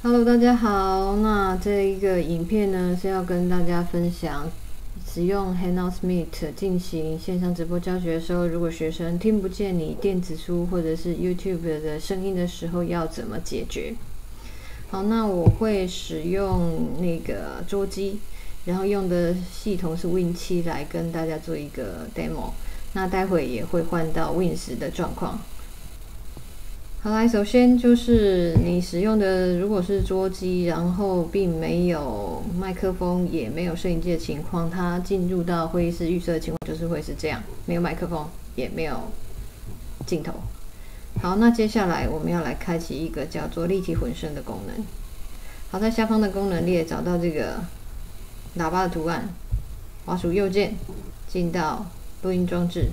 Hello，大家好。那这一个影片呢是要跟大家分享，使用 Hangouts Meet 进行线上直播教学的时候，如果学生听不见你电子书或者是 YouTube 的声音的时候，要怎么解决？好，那我会使用那个桌机，然后用的系统是 Win7 来跟大家做一个 demo。那待会也会换到 Win10的状况。好来，首先就是你使用的如果是桌机，然后并没有麦克风，也没有摄影机的情况，它进入到会议室预设的情况就是会是这样，没有麦克风，也没有镜头。好，那接下来我们要来开启一个叫做立体混声的功能。好，在下方的功能列找到这个喇叭的图案，滑鼠右键进到录音装置。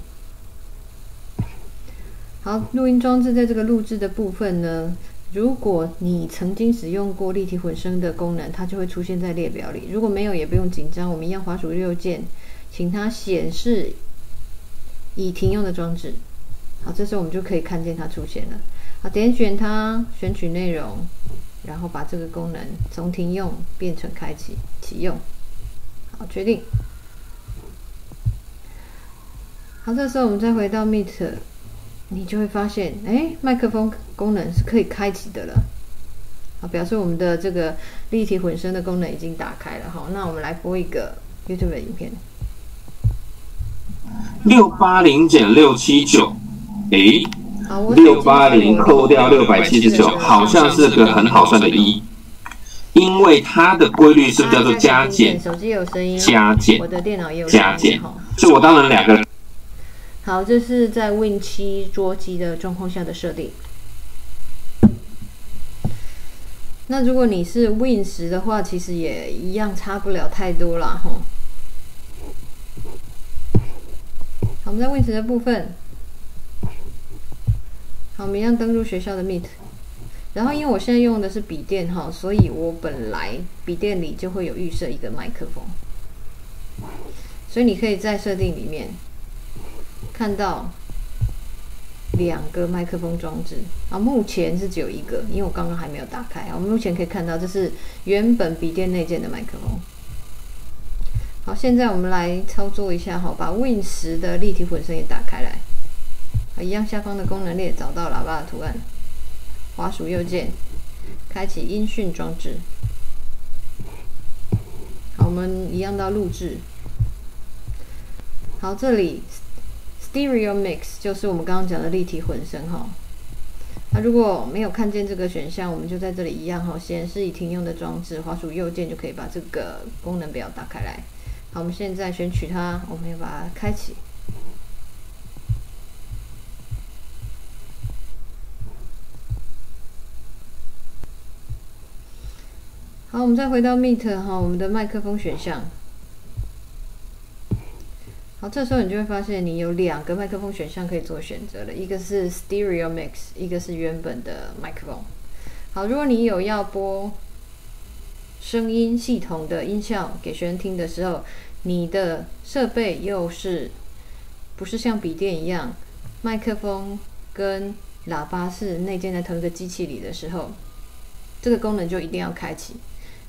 好，录音装置在这个录制的部分呢，如果你曾经使用过立体混声的功能，它就会出现在列表里。如果没有，也不用紧张，我们一样滑鼠右键，请它显示已停用的装置。好，这时候我们就可以看见它出现了。好，点选它，选取内容，然后把这个功能从停用变成开启启用。好，确定。好，这时候我们再回到 Meet。你就会发现，麦克风功能是可以开启的了。好，表示我们的这个立体混声的功能已经打开了。好，那我们来播一个 YouTube 的影片。680.679，好，680扣掉679，好像是个很好算的1，因为它的规律是不是叫做加减？手机有声音，加减，我的电脑也有加减，所以我当然两个。好，这是在 Win7 桌机的状况下的设定。那如果你是 Win10的话，其实也一样差不了太多啦齁。好，我们在 Win10的部分，好，我们一样登入学校的 Meet。然后因为我现在用的是笔电齁，所以我本来笔电里就会有预设一个麦克风，所以你可以在设定里面看到2个麦克风装置啊，目前是只有1个，因为我刚刚还没有打开。我们目前可以看到这是原本笔电内建的麦克风。好，现在我们来操作一下哈，把 Win10的立体混声也打开来。一样下方的功能列找到喇叭的图案，滑鼠右键开启音讯装置。好，我们一样到录制。好，这里Stereo Mix 就是我们刚刚讲的立体混声哈。那如果没有看见这个选项，我们就在这里一样哈，显示已停用的装置，滑鼠右键就可以把这个功能表打开来。好，我们现在选取它，我们要把它开启。好，我们再回到 Meet 哈，我们的麦克风选项。好，这时候你就会发现你有2个麦克风选项可以做选择了，一个是 Stereo Mix， 一个是原本的麦克风。好，如果你有要播声音系统的音效给学生听的时候，你的设备又是不是像笔电一样，麦克风跟喇叭是内建在同一个机器里的时候，这个功能就一定要开启。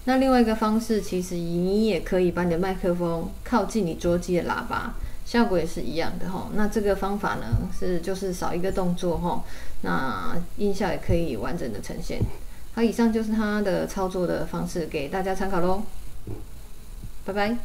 那另外一个方式，其实你也可以把你的麦克风靠近你桌机的喇叭，效果也是一样的齁。那这个方法呢，就是少一个动作齁，那音效也可以完整的呈现。好，以上就是它的操作的方式，给大家参考咯。拜拜。